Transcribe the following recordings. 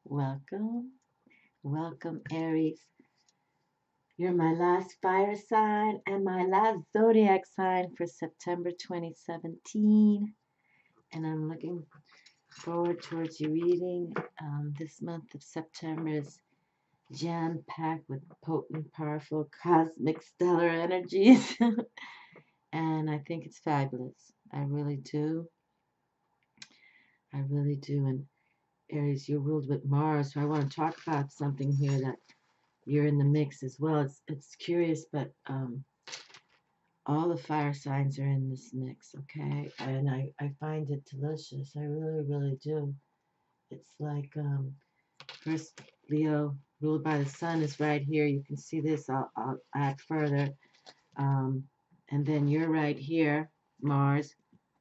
Welcome, welcome, Aries. You're my last fire sign and my last zodiac sign for September 2017. And I'm looking forward towards your reading. This month of September is jam-packed with potent, powerful, cosmic, stellar energies. And I think it's fabulous. I really do. I really do. And Aries, you're ruled with Mars, so I want to talk about something here that you're in the mix as well. It's curious, but all the fire signs are in this mix, okay? And I find it delicious. I really, really do. It's like first Leo ruled by the sun is right here. You can see this. I'll add further. Um, and then you're right here, Mars.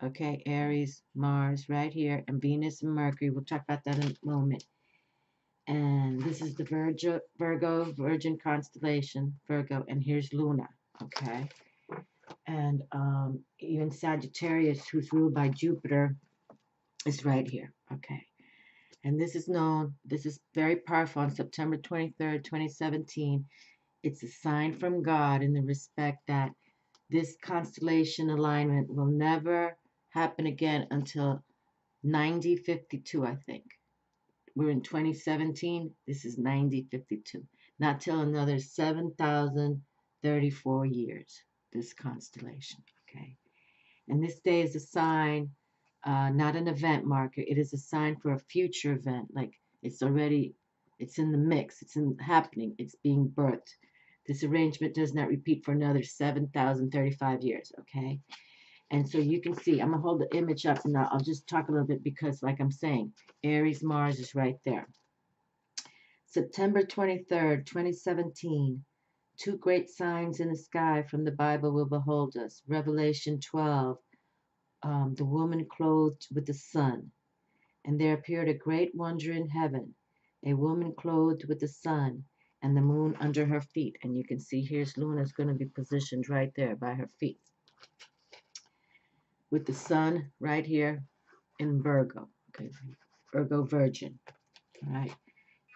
Okay, Aries, Mars right here, and Venus and Mercury. We'll talk about that in a moment. And this is the Virgo Virgin constellation, Virgo, and here's Luna, okay? And even Sagittarius, who's ruled by Jupiter, is right here, okay? And this is very powerful on September 23rd, 2017. It's a sign from God in the respect that this constellation alignment will never happen again until 9052, I think. We're in 2017. This is 9052. Not till another 7,034 years, this constellation. Okay. And this day is a sign, not an event marker. It is a sign for a future event. Like it's in the mix. It's happening. It's being birthed. This arrangement does not repeat for another 7,035 years. Okay. And so you can see, I'm going to hold the image up and I'll just talk a little bit because, like I'm saying, Aries Mars is right there. September 23rd, 2017. Two great signs in the sky from the Bible will behold us. Revelation 12, the woman clothed with the sun. And there appeared a great wonder in heaven, a woman clothed with the sun and the moon under her feet. And you can see here's Luna's going to be positioned right there by her feet, with the sun right here in Virgo. Okay, Virgo Virgin. All right.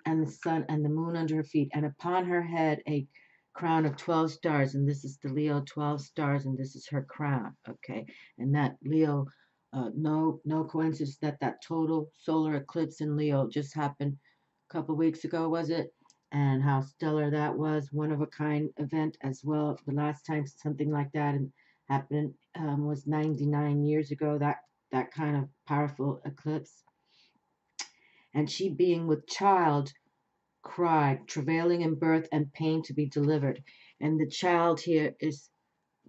And the sun and the moon under her feet, and upon her head a crown of 12 stars, and this is the Leo 12 stars, and this is her crown, okay? And that Leo, no coincidence that total solar eclipse in Leo just happened a couple weeks ago, was it? And how stellar that was, one of a kind event as well. The last time something like that happened was 99 years ago, that kind of powerful eclipse. And she being with child cried, travailing in birth and pain to be delivered. And the child here is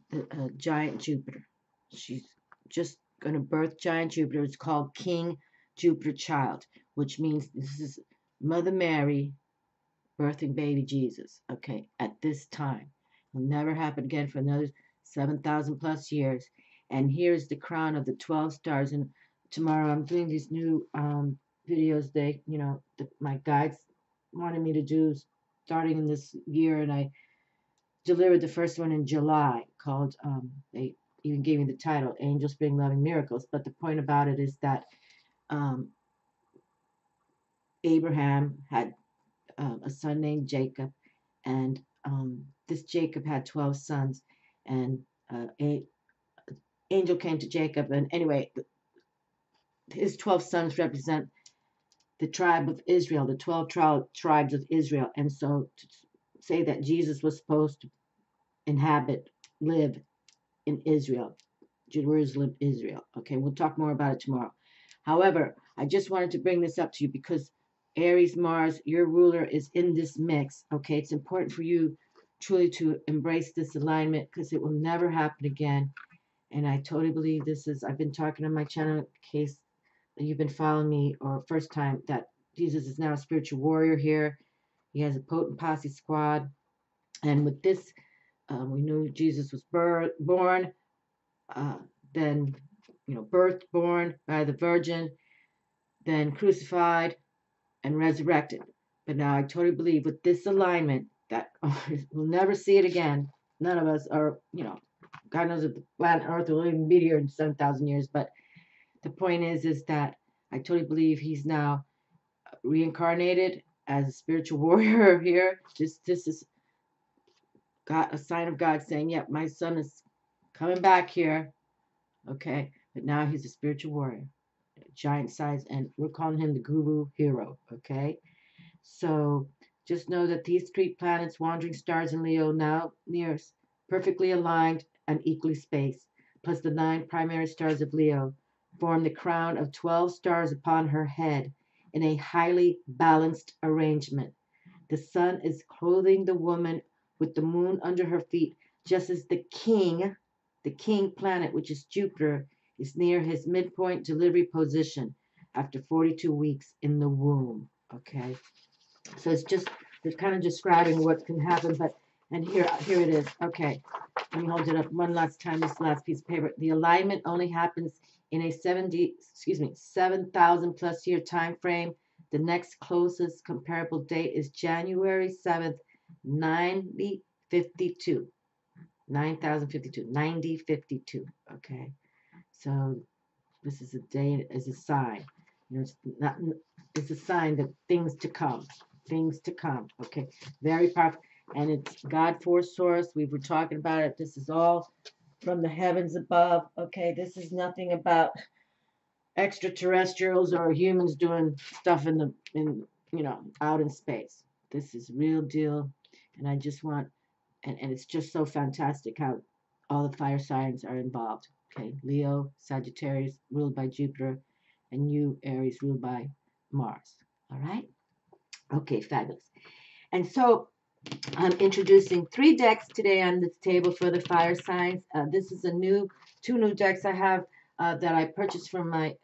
the giant Jupiter. She's just going to birth giant Jupiter. It's called King Jupiter Child, which means this is Mother Mary birthing baby Jesus, okay, at this time. It'll never happen again for another 7,000 plus years. And here's the crown of the 12 stars. And tomorrow I'm doing these new videos my guides wanted me to do starting in this year, and I delivered the first one in July called, they even gave me the title, Angels Bring Loving Miracles. But the point about it is that um, Abraham had a son named Jacob, and this Jacob had 12 sons, and an angel came to Jacob, and anyway, his 12 sons represent the tribe of Israel, the 12 tribes of Israel. And so to say that Jesus was supposed to live in Israel, Jerusalem, Israel. Okay, we'll talk more about it tomorrow. However, I just wanted to bring this up to you because Aries, Mars, your ruler is in this mix. Okay, it's important for you truly to embrace this alignment because it will never happen again. And I totally believe this is, I've been talking on my channel in case you've been following me or first time, that Jesus is now a spiritual warrior here. He has a potent posse squad. And with this, we knew Jesus was born, uh, then, birthed, born by the Virgin, then crucified and resurrected. But now I totally believe with this alignment that we'll never see it again. None of us are, God knows if the planet Earth will even be here in 7,000 years. But the point is that I totally believe he's now reincarnated as a spiritual warrior here. This is God, a sign of God saying, yep, my son is coming back here. Okay. But now he's a spiritual warrior, giant size, and we're calling him the guru hero. Okay. So just know that these 3 planets, wandering stars in Leo, now near perfectly aligned and equally spaced, plus the 9 primary stars of Leo, form the crown of 12 stars upon her head in a highly balanced arrangement. The sun is clothing the woman with the moon under her feet, just as the king planet, which is Jupiter, is near his midpoint delivery position after 42 weeks in the womb. Okay. So it's kind of describing what can happen, but, and here it is. Okay. Let me hold it up one last time, this last piece of paper. The alignment only happens in a 7,000 plus year time frame. The next closest comparable date is January 7th, 9052. 9052. Okay. So this is a day, is a sign. You know, it's a sign that things to come. Things to come. Okay. Very powerful. And it's God force source. We were talking about it. This is all from the heavens above. Okay. This is nothing about extraterrestrials or humans doing stuff in out in space. This is real deal. And I just want, and it's just so fantastic how all the fire signs are involved. Okay. Leo, Sagittarius, ruled by Jupiter, and you, Aries, ruled by Mars. All right. Okay. Fabulous. And so I'm introducing 3 decks today on this table for the fire signs. This is 2 new decks I have that I purchased from my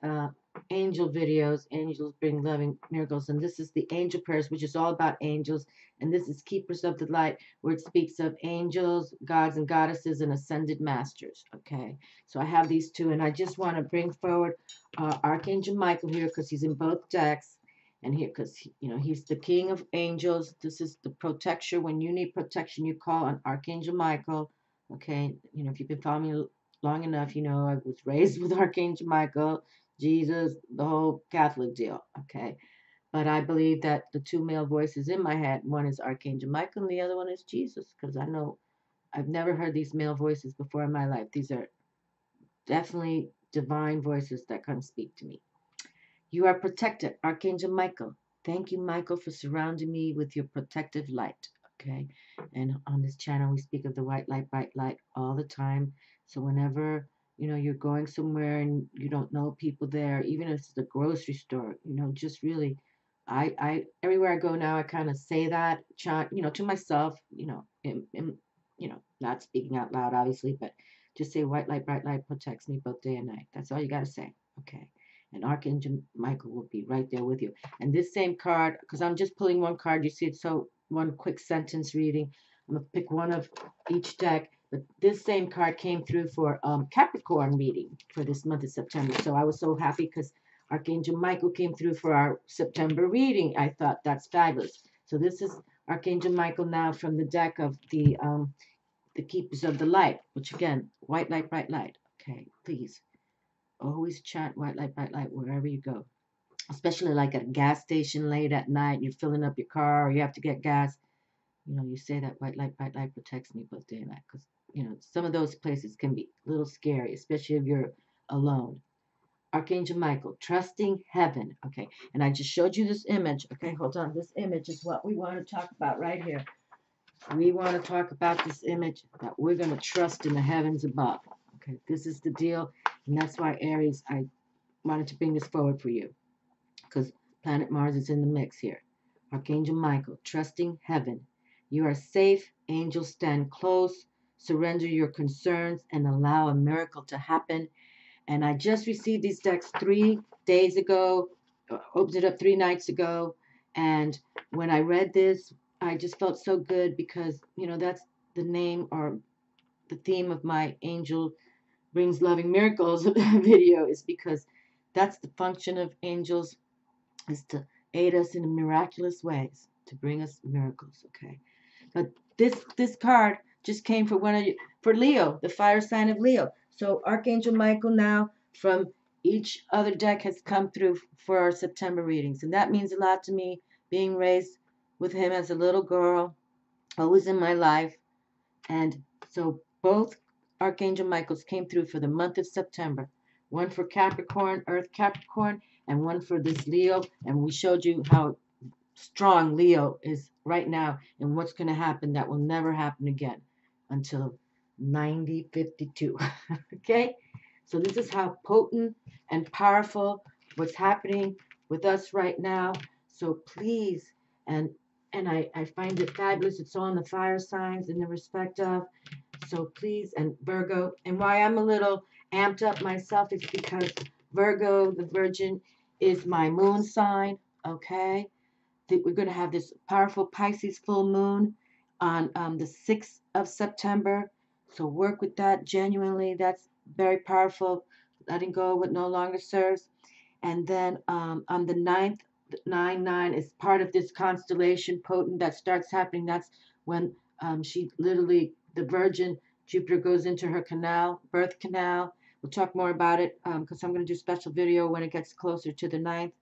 angel videos. Angels bring loving miracles. And this is the angel prayers, which is all about angels. And this is Keepers of the Light, where it speaks of angels, gods and goddesses, and ascended masters. Okay. So I have these 2. And I just want to bring forward Archangel Michael here because he's in both decks. And here, because, he's the king of angels. This is the protection. When you need protection, you call on Archangel Michael. Okay. If you've been following me long enough, I was raised with Archangel Michael, Jesus, the whole Catholic deal. Okay. But I believe that the 2 male voices in my head, one is Archangel Michael and the other one is Jesus. Because I know I've never heard these male voices before in my life. These are definitely divine voices that come speak to me. You are protected, Archangel Michael. Thank you, Michael, for surrounding me with your protective light. Okay. And on this channel, we speak of the white light, bright light all the time. So whenever, you're going somewhere and you don't know people there, even if it's the grocery store, just really, I everywhere I go now, I kind of say that, to myself, not speaking out loud, obviously, but just say white light, bright light protects me both day and night. That's all you got to say. Okay. And Archangel Michael will be right there with you. And this same card, because I'm just pulling one card, you see it, so one quick sentence reading. I'm going to pick one of each deck. But this same card came through for Capricorn reading for this month of September. So I was so happy because Archangel Michael came through for our September reading. I thought that's fabulous. So this is Archangel Michael now from the deck of the Keepers of the Light, which again, white light, bright light. Okay, please. Always chant white light, bright light wherever you go. Especially like at a gas station late at night, you're filling up your car or you have to get gas. You say that white light, bright light protects me both day and night. Because, some of those places can be a little scary, especially if you're alone. Archangel Michael, trusting heaven. Okay, and I just showed you this image. Okay, hold on. This image is what we want to talk about right here. We want to talk about this image that we're going to trust in the heavens above. Okay, this is the deal. And that's why, Aries, I wanted to bring this forward for you. Because planet Mars is in the mix here. Archangel Michael, trusting heaven. You are safe. Angels stand close. Surrender your concerns and allow a miracle to happen. And I just received these decks 3 days ago. Opened it up 3 nights ago. And when I read this, I just felt so good because, that's the name or the theme of my Angel Brings Loving Miracles video, is because that's the function of angels, is to aid us in miraculous ways, to bring us miracles. Okay. But this card just came for for Leo, the fire sign of Leo. So Archangel Michael now from Each other deck has come through for our September readings, and that means a lot to me, being raised with him as a little girl, always in my life. And so both Archangel Michaels came through for the month of September. One for Capricorn, Earth Capricorn, and one for this Leo. And we showed you how strong Leo is right now and what's going to happen that will never happen again until 9052. Okay? So this is how potent and powerful what's happening with us right now. So please, and I find it fabulous. It's all in the fire signs in the respect of. So please, and Virgo, and why I'm a little amped up myself is because Virgo, the Virgin, is my moon sign. Okay? That we're going to have this powerful Pisces full moon on the 6th of September. So work with that genuinely. That's very powerful. Letting go of what no longer serves. And then on the 9th, 9-9 is part of this constellation potent that starts happening. That's when she literally, the Virgin, Jupiter goes into her canal, birth canal. We'll talk more about it because I'm going to do a special video when it gets closer to the 9th.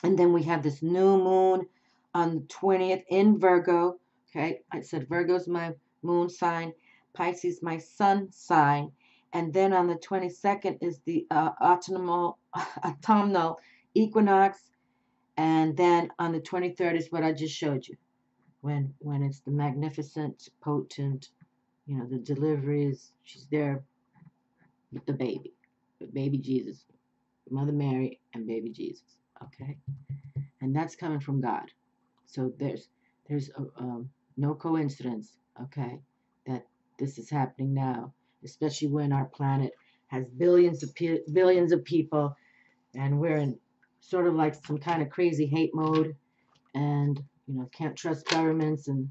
And then we have this new moon on the 20th in Virgo. Okay, I said Virgo's my moon sign, Pisces my sun sign. And then on the 22nd is the autumnal equinox. And then on the 23rd is what I just showed you, when it's the magnificent, potent, you know, the deliveries. She's there with the baby Jesus, Mother Mary, and baby Jesus. Okay. And that's coming from God. So there's no coincidence, okay, that this is happening now, especially when our planet has billions of people, and we're in sort of like some kind of crazy hate mode, and you know, can't trust governments, and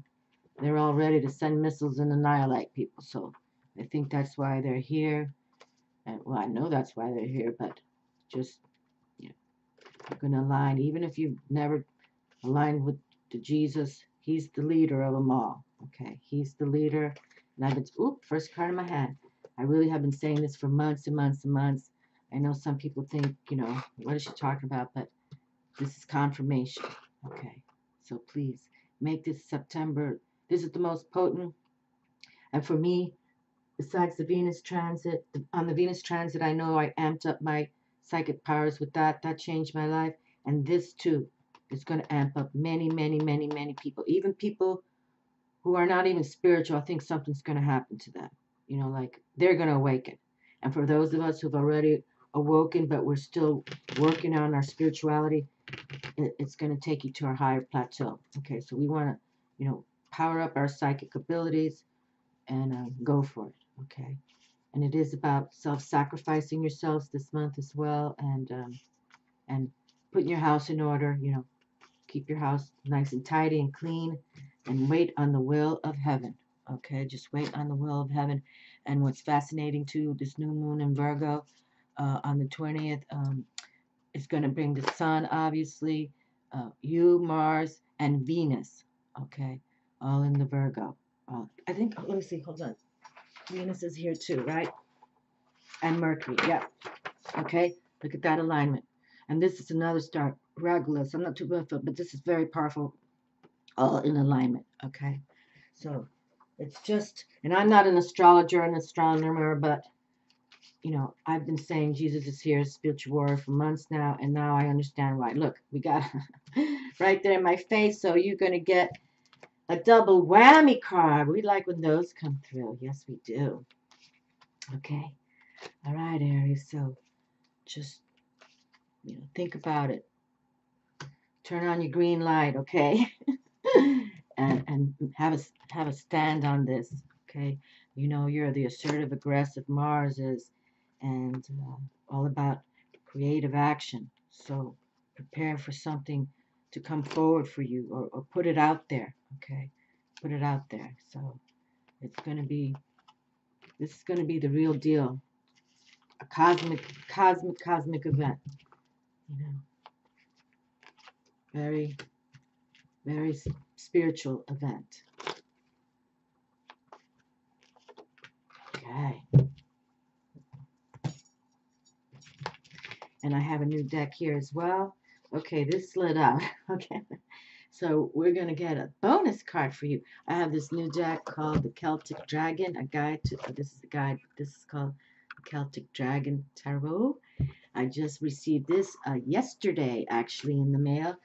they're all ready to send missiles and annihilate people. So I think that's why they're here, and well, I know that's why they're here, but just, you know, you're going to align, even if you've never aligned with the Jesus. He's the leader of them all. Okay, he's the leader. And I've been, first card in my hand. I really have been saying this for months and months and months. I know some people think, you know, what is she talking about? But this is confirmation. Okay, so please make this September. This is the most potent. And for me, besides the Venus transit, on the Venus transit, I know I amped up my psychic powers with that. That changed my life. And this too is going to amp up many, many, many, many people. Even people who are not even spiritual, I think something's going to happen to them. You know, like they're going to awaken. And for those of us who've already awoken, but we're still working on our spirituality, it's going to take you to our higher plateau. Okay, so we want to, you know, power up our psychic abilities and go for it. Okay, and it is about self-sacrificing yourselves this month as well, and putting your house in order. You know, keep your house nice and tidy and clean, and wait on the will of heaven. Okay, just wait on the will of heaven. And what's fascinating too, this new moon in Virgo on the 20th is going to bring the sun, obviously, you, Mars, and Venus. Okay, all in the Virgo. I think, let me see, hold on. Venus is here too, right? And Mercury, yeah. Okay, look at that alignment. And this is another star, Regulus. I'm not too good for it, but this is very powerful, all in alignment. Okay, so it's just, and I'm not an astrologer, an astronomer, but you know, I've been saying Jesus is here, spiritual warrior, for months now, and now I understand why. Look, we got right there in my face, so you're going to get a double whammy card. We like when those come through. Yes, we do. Okay. All right, Aries. So just, you know, think about it. Turn on your green light, okay? and have a stand on this, okay? You know, you're the assertive, aggressive Mars is, and all about creative action. So prepare for something to come forward for you, or put it out there, okay? Put it out there. So it's going to be, this is going to be the real deal. A cosmic event, you know. Very, very spiritual event. Okay. And I have a new deck here as well. Okay, this slid out. Okay. So we're going to get a bonus card for you. I have this new deck called the Celtic Dragon, a guide to, this is a guide, this is called Celtic Dragon Tarot. I just received this yesterday, actually, in the mail.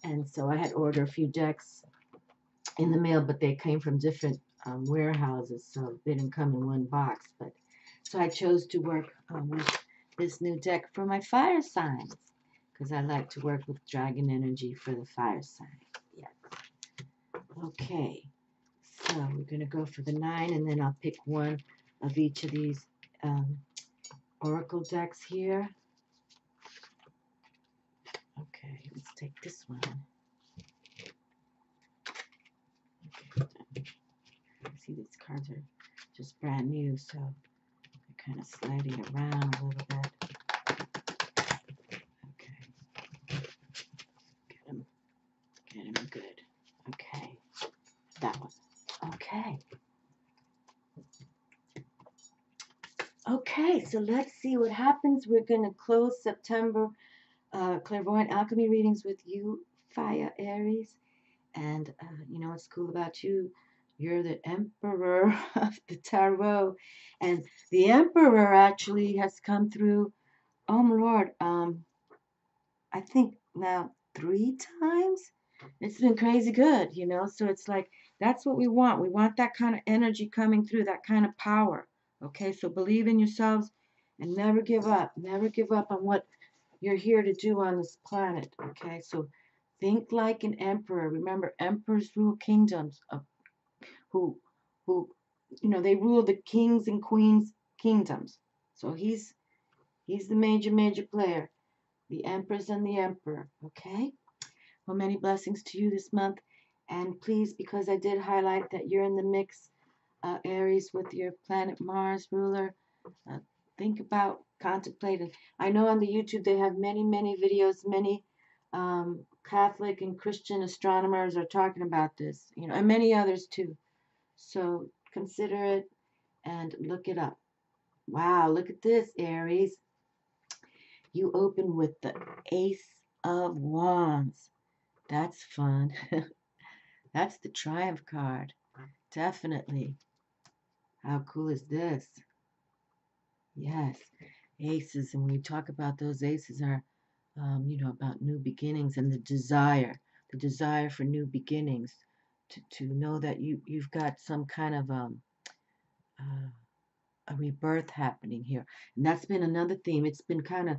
And so I had ordered a few decks in the mail, but they came from different warehouses, so they didn't come in one box. But so I chose to work with this new deck for my fire signs, because I like to work with dragon energy for the fire sign. Yes. Okay. So we're going to go for the 9, and then I'll pick one of each of these oracle decks here. Okay, let's take this one. Okay. See, these cards are just brand new, so they're kind of sliding around a little bit. Okay. Get them good. Okay. That one. Okay. Okay, so let's see what happens. We're going to close September Clairvoyant Alchemy readings with you, Fire Aries. And you know what's cool about you? You're the Emperor of the Tarot. And the Emperor actually has come through, oh my Lord, I think now 3 times. It's been crazy good, you know. So it's like, that's what we want. We want that kind of energy coming through, that kind of power. Okay, so believe in yourselves and never give up. Never give up on what you're here to do on this planet. Okay, so think like an emperor. Remember, emperors rule kingdoms of who you know, they rule the kings and queens kingdoms. So he's the major player, the empress and the emperor. Okay. Well, many blessings to you this month. And please, because I did highlight that you're in the mix, Aries, with your planet Mars ruler, think about, contemplate. And I know on the YouTube they have many videos, many Catholic and Christian astronomers are talking about this, you know, and many others too. So consider it and look it up. Wow, look at this, Aries. You open with the Ace of Wands. That's fun. That's the Triumph card. Definitely. How cool is this? Yes, aces. And when you talk about those aces are, you know, about new beginnings and the desire for new beginnings, to know that you've got some kind of a rebirth happening here. And that's been another theme. It's been kind of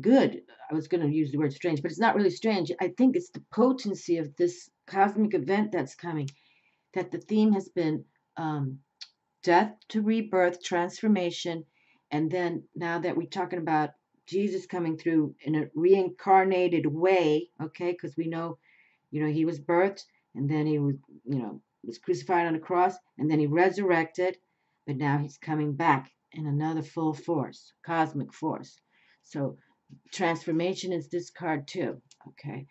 good. I was going to use the word strange, but it's not really strange. I think it's the potency of this cosmic event that's coming, that the theme has been death to rebirth, transformation, and then now that we're talking about Jesus coming through in a reincarnated way, okay, because we know, you know, he was birthed, and then he was, you know, was crucified on a cross, and then he resurrected, but now he's coming back in another full force, cosmic force. So transformation is this card too, okay.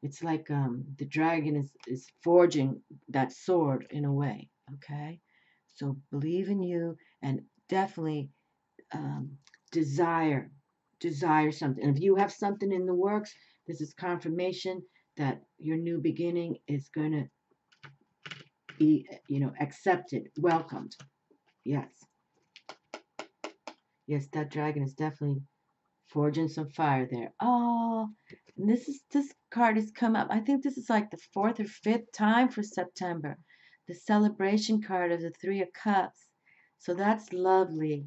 It's like the dragon is forging that sword in a way, okay. So believe in you, and definitely desire something. And if you have something in the works, this is confirmation that your new beginning is going to be, you know, accepted, welcomed. Yes. Yes, that dragon is definitely forging some fire there. Oh, and this card has come up. I think this is like the 4th or 5th time for September. The celebration card of the 3 of Cups. So that's lovely.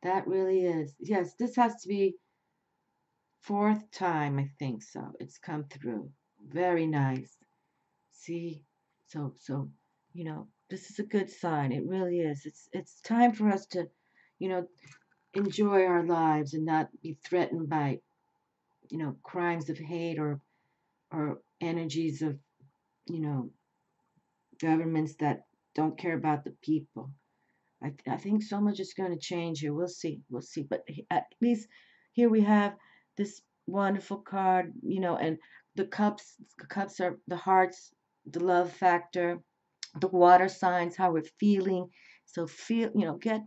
That really is. Yes, this has to be 4th time, I think so. It's come through. Very nice. See? So, you know, this is a good sign. It really is. It's time for us to, you know, enjoy our lives and not be threatened by, you know, crimes of hate or energies of, you know, governments that don't care about the people. I think so much is going to change here. We'll see. We'll see. But at least here we have this wonderful card, you know, and the cups are the hearts, the love factor, the water signs, how we're feeling. So feel, you know, get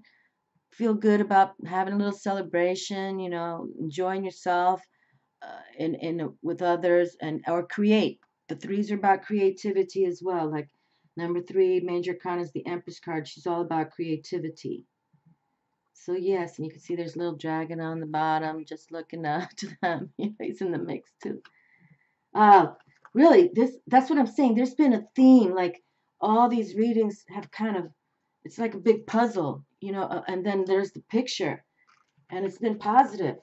feel good about having a little celebration, you know, enjoying yourself in with others, and or create. The threes are about creativity as well. Like number three, major arcana is the Empress card. She's all about creativity. So yes, and you can see there's a little dragon on the bottom, just looking up to them. You know, he's in the mix too. Uh, really, that's what I'm saying. There's been a theme, like all these readings have kind of, it's like a big puzzle, you know, and then there's the picture, and it's been positive.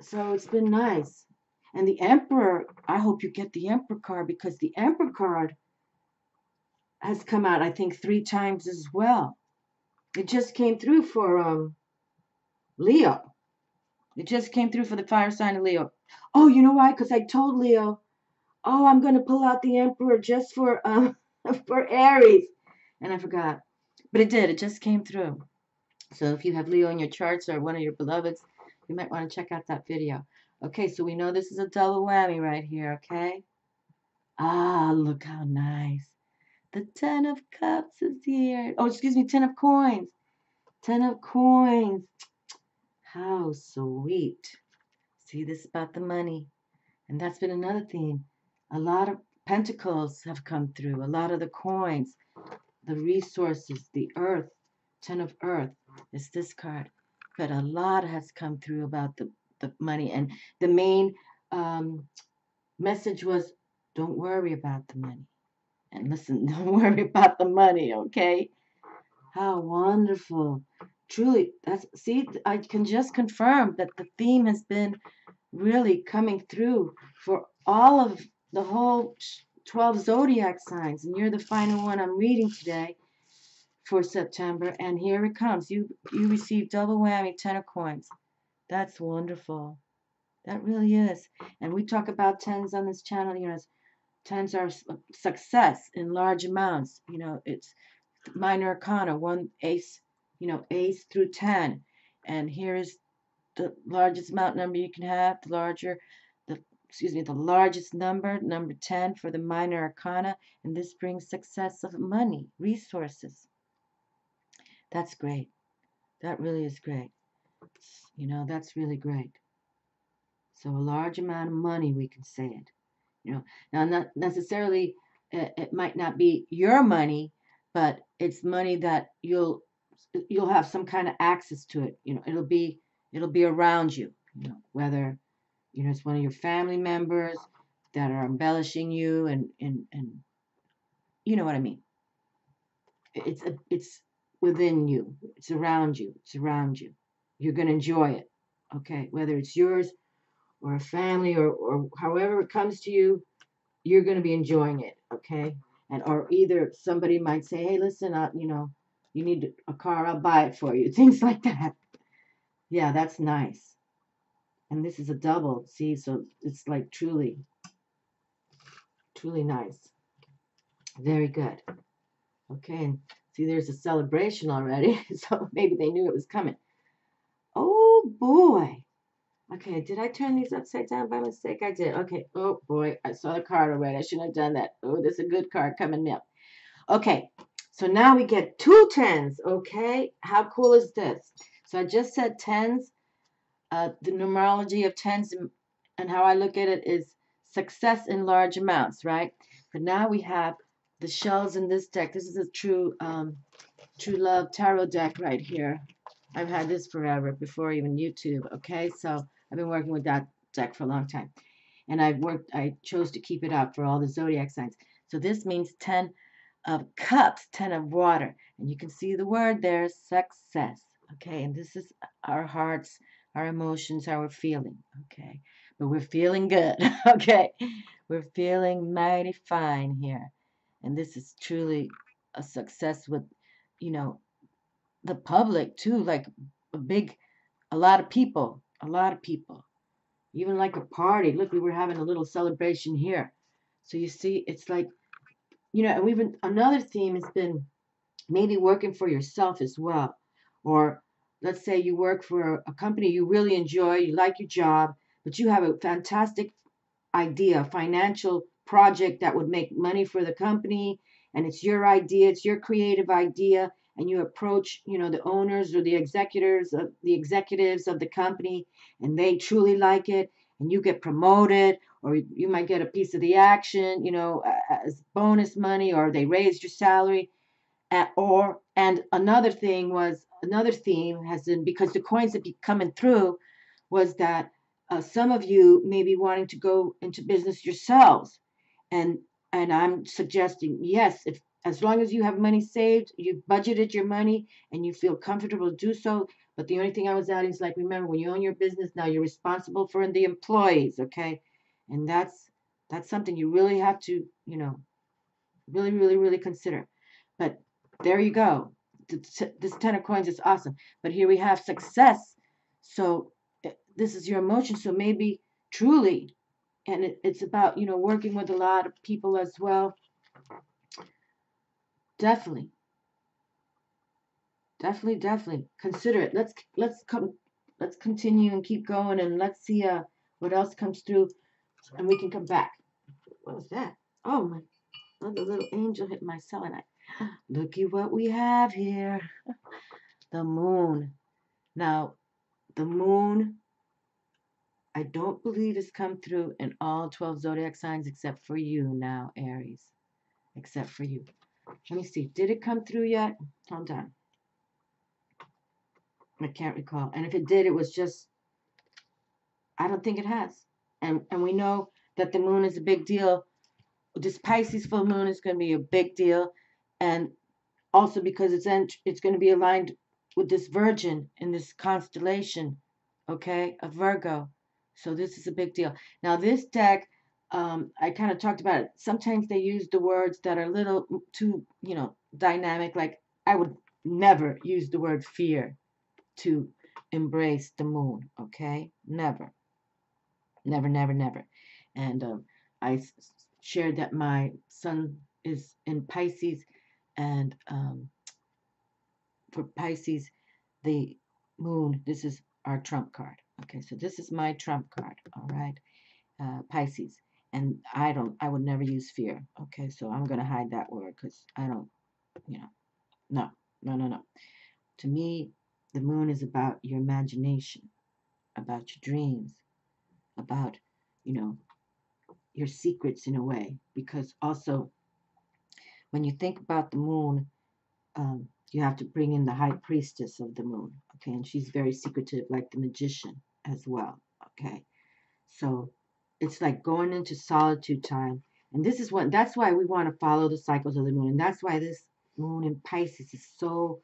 So it's been nice. And the Emperor, I hope you get the Emperor card, because the Emperor card has come out, I think, 3 times as well. It just came through for Leo. It just came through for the fire sign of Leo. Oh, you know why? Because I told Leo, oh, I'm going to pull out the Emperor just for for Aries. And I forgot. But it did. It just came through. So if you have Leo in your charts or one of your beloveds, you might want to check out that video. Okay, so we know this is a double whammy right here, okay? Ah, look how nice. The 10 of Cups is here. Oh, excuse me, 10 of Coins. 10 of Coins. How sweet. See, this is about the money. And that's been another theme. A lot of pentacles have come through. A lot of the coins, the resources, the earth. 10 of Earth is this card. But a lot has come through about the money. And the main message was, don't worry about the money. And listen, don't worry about the money, okay? How wonderful. Truly, see, I can just confirm that the theme has been really coming through for all of the whole 12 zodiac signs. And you're the final one I'm reading today for September. And here it comes. You received double whammy, 10 of Coins. That's wonderful. That really is. And we talk about tens on this channel, you know, tens are success in large amounts. You know, it's minor arcana, one ace, you know, ace through 10. And here is the largest amount number you can have, the largest number, number 10 for the minor arcana. And this brings success of money, resources. That's great. That really is great. You know, that's really great. So a large amount of money, we can say it. You know, now not necessarily, it might not be your money, but it's money that you'll have some kind of access to it. You know, it'll be around you. You know, whether you know it's one of your family members that are embellishing you, and you know what I mean. It's within you. It's around you. It's around you. You're gonna enjoy it. Okay, whether it's yours or a family or however it comes to you, you're going to be enjoying it, okay? And or either somebody might say, hey, listen, you know, you need a car, I'll buy it for you. Things like that. Yeah, that's nice. And this is a double, see, so it's like truly nice. Very good. Okay, and see, there's a celebration already, so maybe they knew it was coming. Oh, boy. Okay, did I turn these upside down by mistake? I did. Okay. Oh, boy. I saw the card already. I shouldn't have done that. Oh, there's a good card coming up. Okay. So now we get 2 tens. Okay. How cool is this? So I just said tens. The numerology of tens and how I look at it is success in large amounts, right? But now we have the shells in this deck. This is a true love tarot deck right here. I've had this forever, before even YouTube. Okay. So I've been working with that deck for a long time. And I chose to keep it up for all the zodiac signs. So this means 10 of cups, 10 of water. And you can see the word there, success. Okay, and this is our hearts, our emotions, how we're feeling. Okay, but we're feeling good. Okay, we're feeling mighty fine here. And this is truly a success with, you know, the public too, like a lot of people, even like a party. Look, we were having a little celebration here. So you see, it's like, you know, and we've been, another theme has been maybe working for yourself as well. Or let's say you work for a company you really enjoy, you like your job, but you have a fantastic idea, a financial project that would make money for the company, and it's your idea, it's your creative idea, and you approach, you know, the owners or the executives of the company, and they truly like it, and you get promoted, or you might get a piece of the action, you know, as bonus money, or they raised your salary. And another thing was, another theme has been, because the coins that be coming through, was that some of you may be wanting to go into business yourselves, and I'm suggesting, yes, if, as long as you have money saved, you've budgeted your money, and you feel comfortable to do so. But the only thing I was adding is, like, remember, when you own your business, now you're responsible for the employees, okay? And that's something you really have to, you know, really, really, really consider. But there you go. This 10 of coins is awesome. But here we have success. So this is your emotion. So maybe truly, and it's about, you know, working with a lot of people as well. Definitely, definitely consider it. Let's continue and keep going, and let's see what else comes through, and we can come back. What was that? Oh my! Oh, the little angel hit my selenite. Look at what we have here. The moon. Now, the moon, I don't believe has come through in all 12 zodiac signs except for you now, Aries. Except for you. Let me see. Did it come through yet? Hold on. I can't recall. And if it did, it was just, I don't think it has. And we know that the moon is a big deal. This Pisces full moon is going to be a big deal. And also because it's going to be aligned with this Virgin in this constellation, okay, of Virgo. So this is a big deal. Now this deck, I kind of talked about it. Sometimes they use the words that are a little too, you know, dynamic. Like, I would never use the word fear to embrace the moon, okay? Never, never, never, never. And I shared that my sun is in Pisces, and for Pisces, the moon, this is our trump card. Okay, so this is my trump card, all right, Pisces. And I would never use fear. Okay, so I'm going to hide that word because I don't, you know, no, no, no, no. To me, the moon is about your imagination, about your dreams, about, you know, your secrets in a way. Because also, when you think about the moon, you have to bring in the high priestess of the moon, okay? And she's very secretive, like the magician as well, okay? So it's like going into solitude time. And this is what, that's why we want to follow the cycles of the moon. And that's why this moon in Pisces is so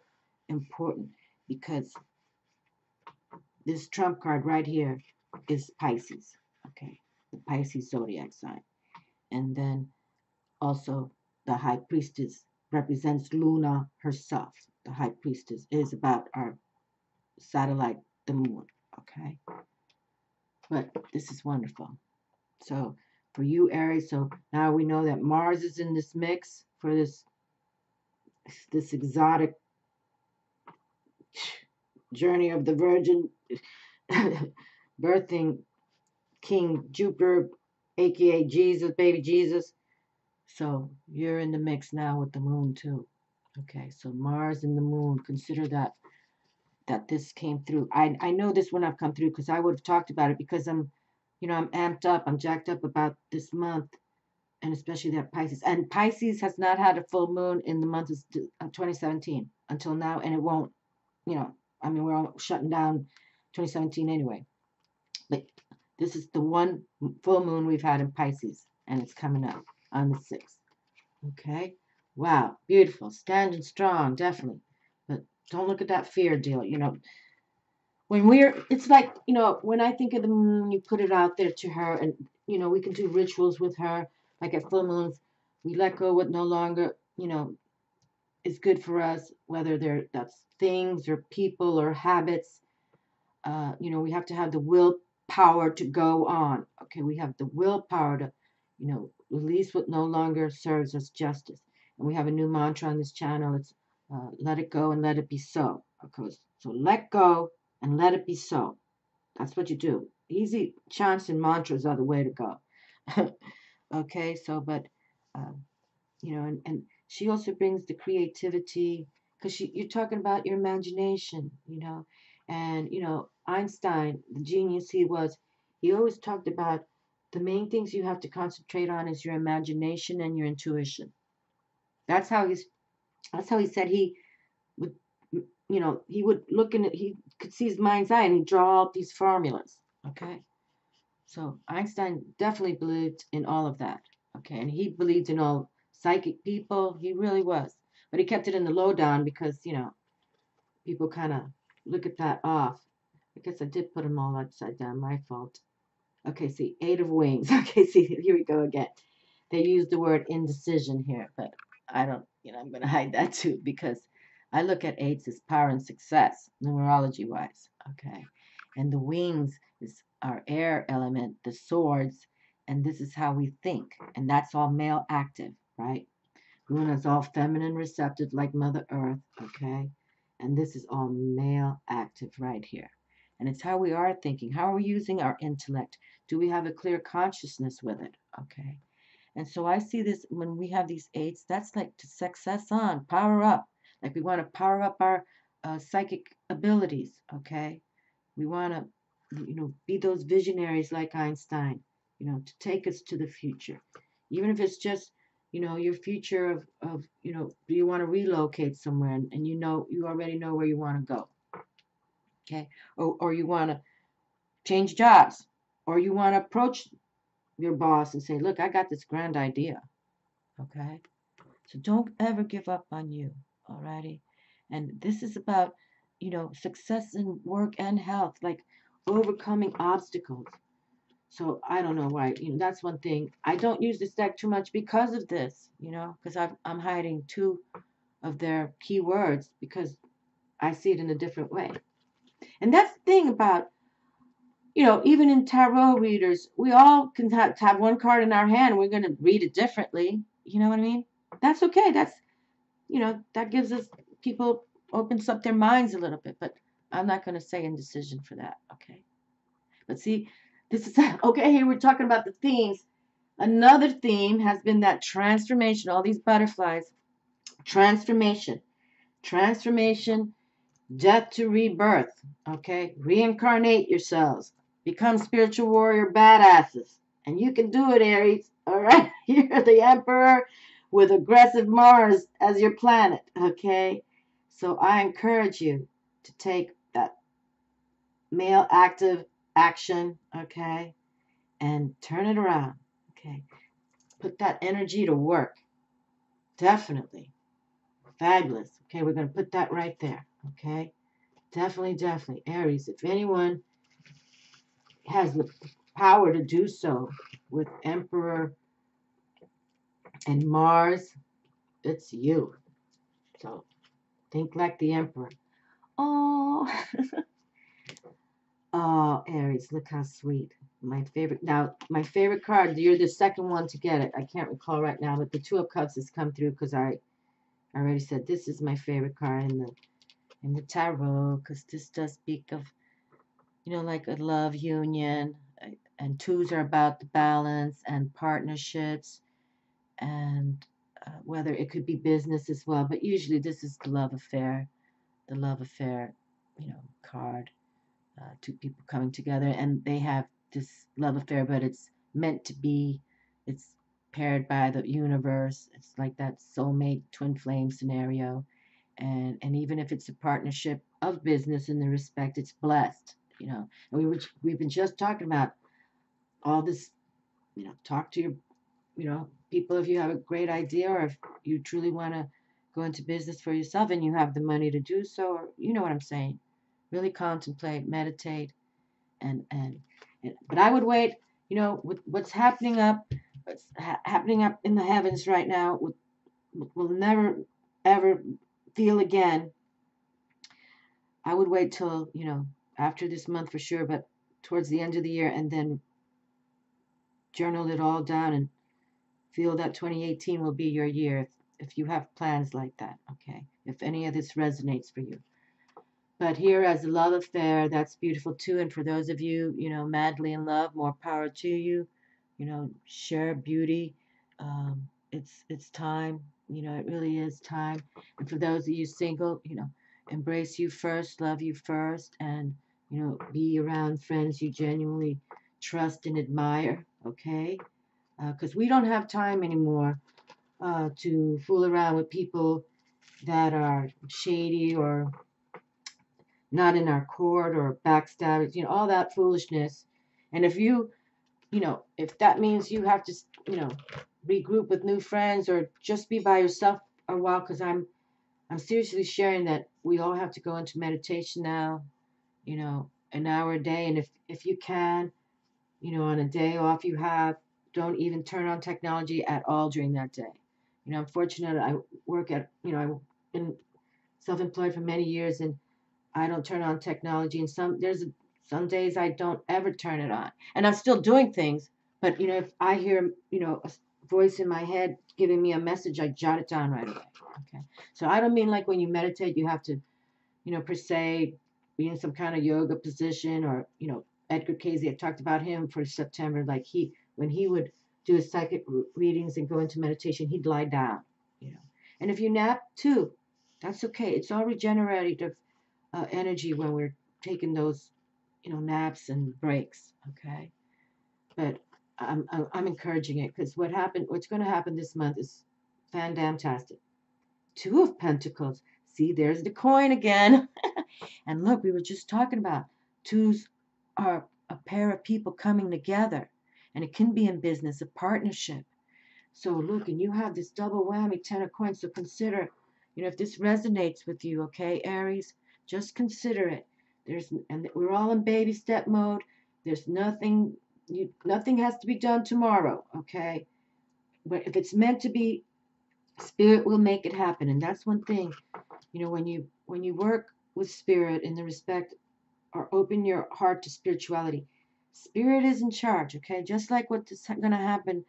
important, because this trump card right here is Pisces, okay? The Pisces zodiac sign. And then also the high priestess represents Luna herself. The high priestess is about our satellite, the moon, okay? But this is wonderful. So for you, Aries, so now we know that Mars is in this mix for this exotic journey of the Virgin, birthing King Jupiter, aka Jesus, baby Jesus. So you're in the mix now with the moon too. Okay, so Mars and the moon, consider that this came through. I know this wouldn't have come through because I would have talked about it, because I'm, you know, I'm amped up, I'm jacked up about this month, and especially that Pisces. And Pisces has not had a full moon in the month of 2017 until now, and it won't, you know, I mean, we're all shutting down 2017 anyway. But this is the one full moon we've had in Pisces, and it's coming up on the 6th. Okay? Wow, beautiful. Standing strong, definitely. But don't look at that fear deal. You know, it's like, you know, when I think of the moon, you put it out there to her, and, you know, we can do rituals with her. Like at full moons, we let go what no longer, you know, is good for us, whether that's things or people or habits. You know, we have to have the willpower to go on. Okay, we have the willpower to, you know, release what no longer serves us justice. And we have a new mantra on this channel. It's let it go and let it be so. Okay, so let go and let it be so. That's what you do. Easy chants and mantras are the way to go. Okay, so, but, you know, and she also brings the creativity, because you're talking about your imagination, and Einstein, the genius he was, he always talked about the main things you have to concentrate on is your imagination and your intuition. That's how he's. That's how he said he would. He would look in it. He could see his mind's eye, and he'd draw out these formulas. Okay, so Einstein definitely believed in all of that. Okay, and he believed in all psychic people. He really was, but he kept it in the lowdown because people kind of look at that off. I guess I did put them all upside down. My fault. Okay, see, 8 of Wings. Okay, see, here we go again. They use the word indecision here, but I don't, I'm going to hide that too because I look at eights as power and success, numerology wise. Okay, and the wings is our air element, the swords, and this is how we think, and that's all male active, right? Luna's all feminine receptive like Mother Earth, okay? And this is all male active right here. And it's how we are thinking. How are we using our intellect? Do we have a clear consciousness with it? Okay. And so I see this when we have these eights, that's like to success on, power up. Like we want to power up our psychic abilities, okay? We want to, be those visionaries like Einstein, to take us to the future. Even if it's just your future of do you want to relocate somewhere and you already know where you want to go, okay, or you want to change jobs, or you want to approach your boss and say, look, I got this grand idea, okay, so don't ever give up on you, alrighty. And this is about success in work and health, like overcoming obstacles. So I don't know why. That's one thing. I don't use this deck too much because of this, because I'm hiding two of their keywords because I see it in a different way. And that's the thing about, even in tarot readers, we all can have one card in our hand. We're going to read it differently. You know what I mean? That's okay. That gives us, people opens up their minds a little bit. But I'm not going to say indecision for that. Okay. But see, this is okay. Here we're talking about the themes. Another theme has been that transformation, all these butterflies, transformation, transformation, death to rebirth, okay? Reincarnate yourselves, become spiritual warrior badasses. And you can do it, Aries, all right? You're the emperor with aggressive Mars as your planet, okay? So I encourage you to take that male active action, okay? And turn it around, okay? Put that energy to work. Definitely. Fabulous. Okay, we're going to put that right there, okay? Definitely, definitely. Aries, if anyone has the power to do so with Emperor and Mars, it's you. So think like the Emperor. Oh, oh, Aries, look how sweet. My favorite. Now, my favorite card, you're the second one to get it. I can't recall right now, but the Two of Cups has come through because I already said this is my favorite card in the tarot because this does speak of, like a love union. And twos are about the balance and partnerships and whether it could be business as well. But usually this is the love affair, card. Two people coming together and they have this love affair, but it's meant to be. It's paired by the universe. It's like that soulmate twin flame scenario. And even if it's a partnership of business in the respect, it's blessed. And we've been just talking about all this. Talk to your people if you have a great idea or if you truly want to go into business for yourself and you have the money to do so, or you know what I'm saying. Really contemplate, meditate, and but I would wait. With what's happening up in the heavens right now, we'll never ever feel again. I would wait till after this month for sure, but towards the end of the year, and then journal it all down and feel that 2018 will be your year if you have plans like that, okay? If any of this resonates for you. But here as a love affair, that's beautiful too. And for those of you, madly in love, more power to you. Share beauty. It's time. You know, it really is time. And for those of you single, you know, embrace you first, love you first, and, you know, be around friends you genuinely trust and admire, okay? Because we don't have time anymore to fool around with people that are shady or not in our court or backstabbers, you know, all that foolishness. And if you know, if that means you have to, you know, regroup with new friends or just be by yourself a while, because I'm seriously sharing that we all have to go into meditation now, you know, an hour a day. And if you can, you know, on a day off you have, don't even turn on technology at all during that day. You know, I'm fortunate I work at, you know, I've been self-employed for many years and I don't turn on technology. And some days I don't ever turn it on. And I'm still doing things, but you know, if I hear, you know, a voice in my head giving me a message, I jot it down right away. Okay. So I don't mean like when you meditate, you have to, you know, per se, be in some kind of yoga position or, you know, Edgar Cayce, I talked about him for September. Like when he would do his psychic readings and go into meditation, he'd lie down, you know. And if you nap too, that's okay. It's all regenerative energy when we're taking those, you know, naps and breaks, okay? But I'm encouraging it because what's going to happen this month is fantastic. Two of Pentacles. See, there's the coin again. And look, we were just talking about twos are a pair of people coming together. And it can be in business, a partnership. So look, and you have this double whammy, 10 of coins. So consider, you know, if this resonates with you, okay, Aries, just consider it. And we're all in baby step mode. There's nothing has to be done tomorrow, okay? But if it's meant to be, spirit will make it happen. And that's one thing, you know, when you work with spirit in the respect or open your heart to spirituality, spirit is in charge, okay? Just like what's going to happen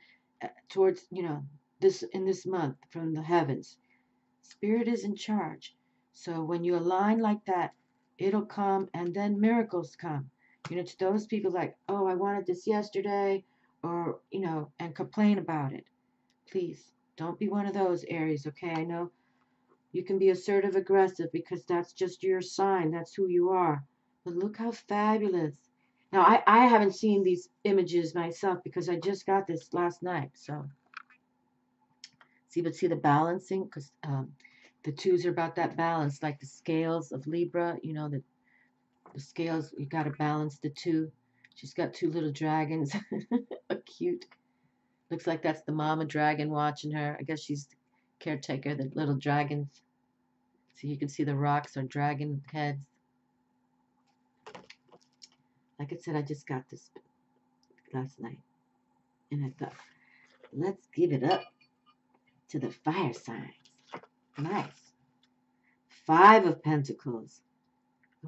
towards, you know, this month from the heavens. Spirit is in charge. So when you align like that, it'll come and then miracles come. You know, to those people like, oh, I wanted this yesterday, or, you know, and complain about it. Please don't be one of those, Aries, okay? I know you can be assertive aggressive because that's just your sign. That's who you are. But look how fabulous. Now, I haven't seen these images myself because I just got this last night. So, see the balancing? Because the twos are about that balance, like the scales of Libra. You know, the scales, you got to balance the two. She's got two little dragons. Cute. Looks like that's the mama dragon watching her. I guess she's the caretaker, the little dragons. So you can see the rocks are dragon heads. Like I said, I just got this last night. And I thought, let's give it up to the fire signs. Nice. 5 of Pentacles.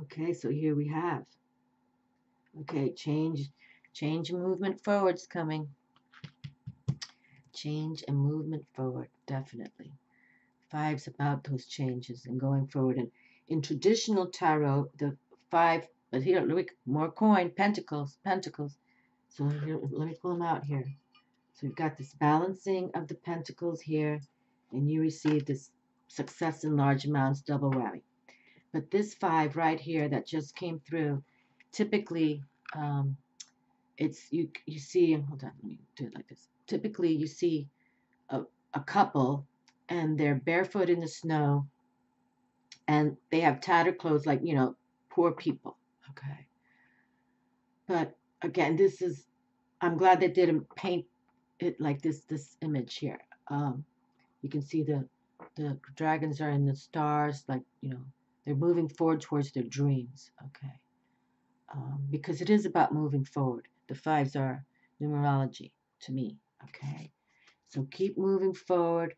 Okay, so here we have. Okay, change and movement forward's coming. Change and movement forward, definitely. 5's about those changes and going forward. And in traditional tarot, the 5, but here, look, more coin, pentacles. So here, let me pull them out here. So we've got this balancing of the pentacles here, and you receive this success in large amounts, double whammy. But this 5 right here that just came through, typically, it's you see, hold on, let me do it like this. Typically, you see a couple, and they're barefoot in the snow, and they have tattered clothes, like, you know, poor people. Okay. But again, I'm glad they didn't paint it like this image here. You can see the dragons are in the stars, like, you know, they're moving forward towards their dreams. Okay. Because it is about moving forward. The 5s are numerology to me. Okay. So keep moving forward.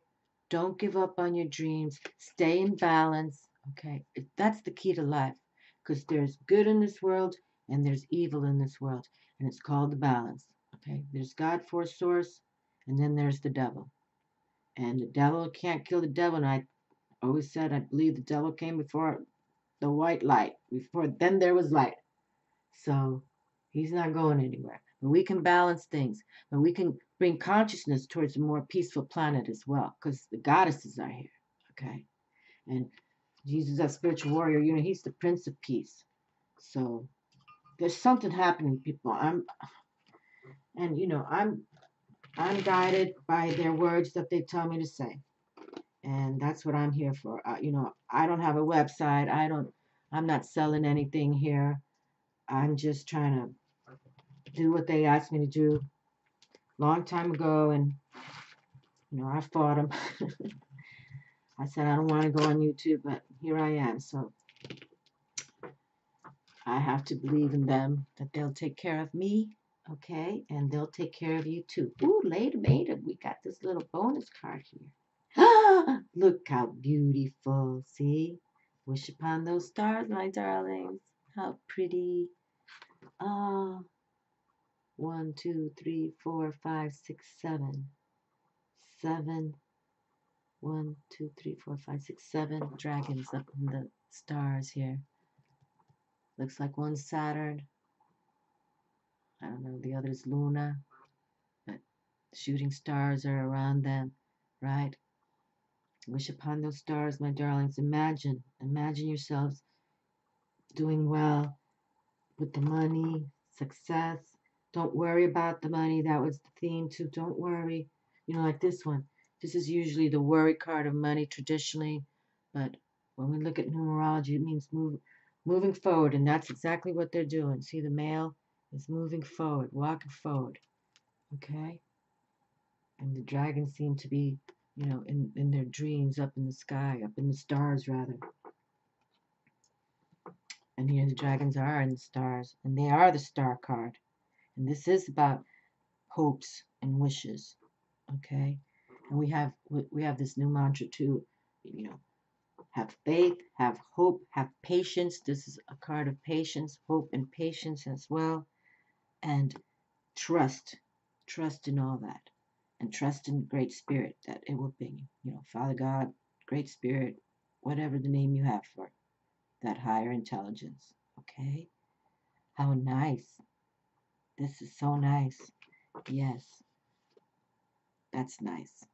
Don't give up on your dreams. Stay in balance. Okay. That's the key to life. Because there's good in this world and there's evil in this world. And it's called the balance. Okay. There's God, force, source, and then there's the devil. And the devil can't kill the devil. And I always said I believe the devil came before the white light. Before then there was light. So he's not going anywhere. but we can balance things, but we can bring consciousness towards a more peaceful planet as well, because the goddesses are here, okay? And Jesus, that spiritual warrior, you know, he's the Prince of Peace. So there's something happening, people. I'm guided by their words that they tell me to say, and that's what I'm here for. You know, I don't have a website. I'm not selling anything here. I'm just trying to do what they asked me to do long time ago, and you know, I fought them. I said I don't want to go on YouTube, but here I am. So I have to believe in them that they'll take care of me, okay, and they'll take care of you too. Ooh, later, we got this little bonus card here. Look how beautiful. See? Wish upon those stars, my darlings. How pretty. Ah, 1, 2, 3, 4, 5, 6, 7. 7. 1, 2, 3, 4, 5, 6, 7 dragons up in the stars here. Looks like one's Saturn. I don't know, the other's Luna. But shooting stars are around them, right? Wish upon those stars, my darlings. Imagine yourselves doing well with the money, success. Don't worry about the money. That was the theme too. Don't worry. You know, like this one. This is usually the worry card of money traditionally, but when we look at numerology, it means moving forward, and that's exactly what they're doing. See, the male is moving forward, walking forward. Okay? And the dragons seem to be, you know, in their dreams up in the sky, up in the stars rather. And here the dragons are in the stars, and they are the star card. And this is about hopes and wishes. Okay? And we have this new mantra too, you know, have faith, have hope, have patience. This is a card of patience, hope and patience as well. And trust in all that. And trust in Great Spirit that it will be, you know, Father God, Great Spirit, whatever the name you have for that higher intelligence. Okay? How nice. This is so nice. Yes. That's nice.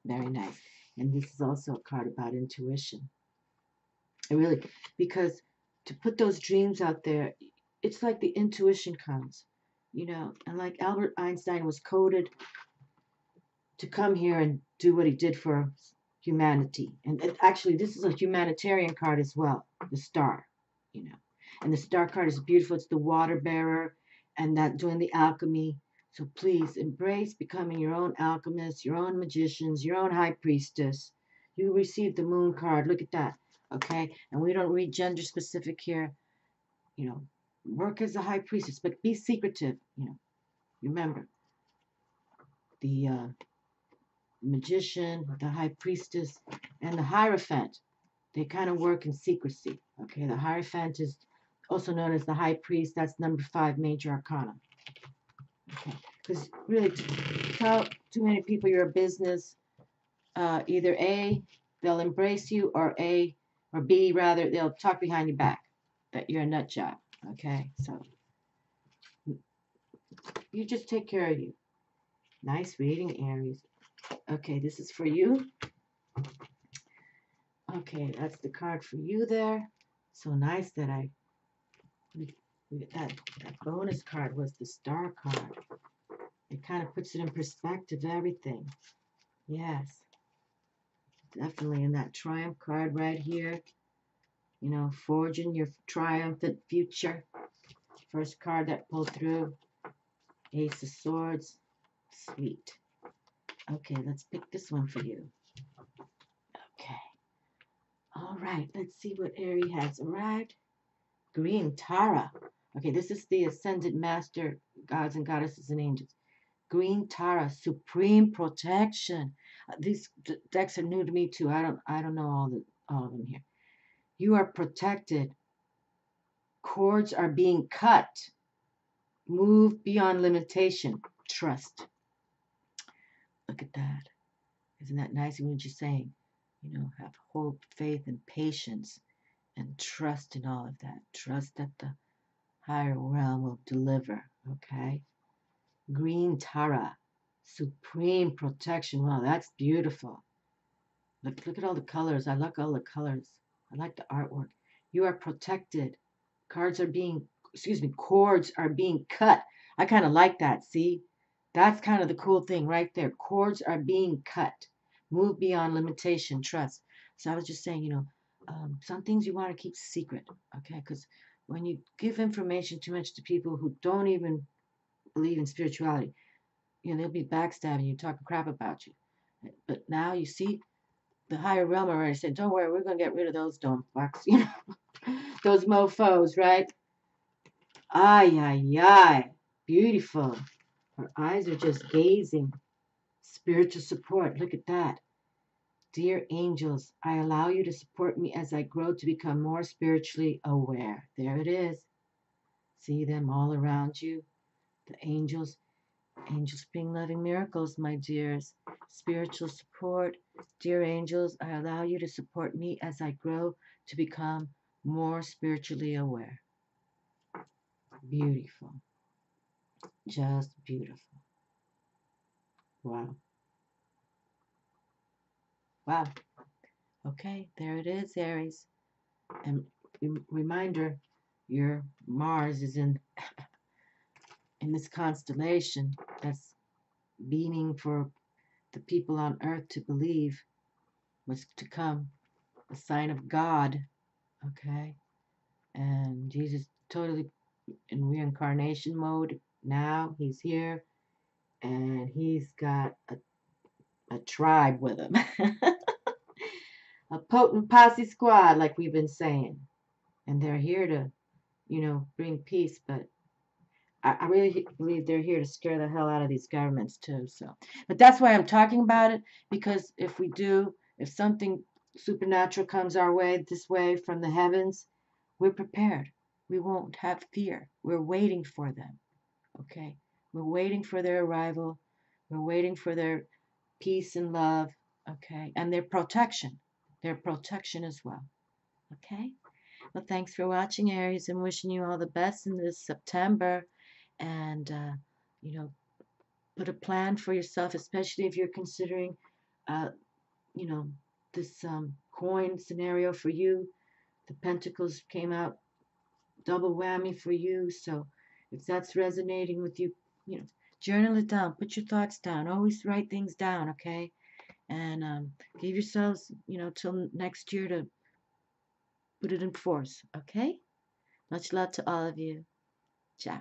Very nice. And this is also a card about intuition. It really, because to put those dreams out there, it's like the intuition comes, you know, and like Albert Einstein was coded to come here and do what he did for humanity. And actually, this is a humanitarian card as well, the star, you know. And the star card is beautiful. It's the water bearer and that doing the alchemy. So please embrace becoming your own alchemist, your own magicians, your own high priestess. You received the moon card. Look at that. Okay. And we don't read gender specific here. You know, work as a high priestess, but be secretive. You know, remember the magician, the high priestess, and the Hierophant. They kind of work in secrecy. Okay, the Hierophant is also known as the high priest. That's number 5 major arcana. Okay, because really, to tell too many people you're a business, either A, they'll embrace you, or B, rather, they'll talk behind your back that you're a nut job. Okay, so you just take care of you. Nice reading, Aries. Okay, this is for you. Okay, that's the card for you there. So nice that that bonus card was the star card. It kind of puts it in perspective, everything. Yes, definitely. And that triumph card right here, you know, forging your triumphant future. First card that pulled through, Ace of Swords. Sweet. Okay, let's pick this one for you. Okay. All right, let's see what Aries has arrived. Green Tara. Okay, this is the Ascended Master, gods and goddesses and angels. Green Tara, supreme protection. These decks are new to me too. I don't know all of them here. You are protected. Cords are being cut. Move beyond limitation. Trust. Look at that. Isn't that nice? What you're saying, you know, have hope, faith, and patience, and trust in all of that. Trust that the higher realm will deliver. Okay. Green Tara. Supreme protection. Wow, that's beautiful. Look at all the colors. I like all the colors. I like the artwork. You are protected. Cords are being cut. I kind of like that. See? That's kind of the cool thing right there. Cords are being cut. Move beyond limitation, trust. So I was just saying, some things you want to keep secret, okay? Because when you give information too much to people who don't even believe in spirituality, they'll be backstabbing you, talking crap about you. But now you see, the higher realm already said, don't worry, we're going to get rid of those dome fucks, those mofos, right? Ay, ay, ay. Beautiful. Her eyes are just gazing. Spiritual support. Look at that. Dear angels, I allow you to support me as I grow to become more spiritually aware. There it is. See them all around you. The angels. Angels bring loving miracles, my dears. Spiritual support. Dear angels, I allow you to support me as I grow to become more spiritually aware. Beautiful. Just beautiful. Wow. Wow. Okay, there it is, Aries. And reminder, your Mars is in this constellation that's beaming for the people on earth to believe was to come, a sign of God. Okay, and Jesus totally in reincarnation mode now. He's here, and he's got a tribe with him. A potent posse squad, like we've been saying. And they're here to, bring peace, but I really believe they're here to scare the hell out of these governments too. So, but that's why I'm talking about it, because if something supernatural comes our way this way from the heavens, we're prepared. We won't have fear. We're waiting for them. Okay, we're waiting for their arrival. We're waiting for their peace and love. Okay, and their protection as well. Okay. Well, thanks for watching, Aries. I'm wishing you all the best in this September. And, put a plan for yourself, especially if you're considering, uh, you know, this coin scenario for you. The Pentacles came out double whammy for you. So if that's resonating with you, journal it down. Put your thoughts down. Always write things down, okay? And give yourselves, till next year to put it in force, okay? Much love to all of you. Ciao.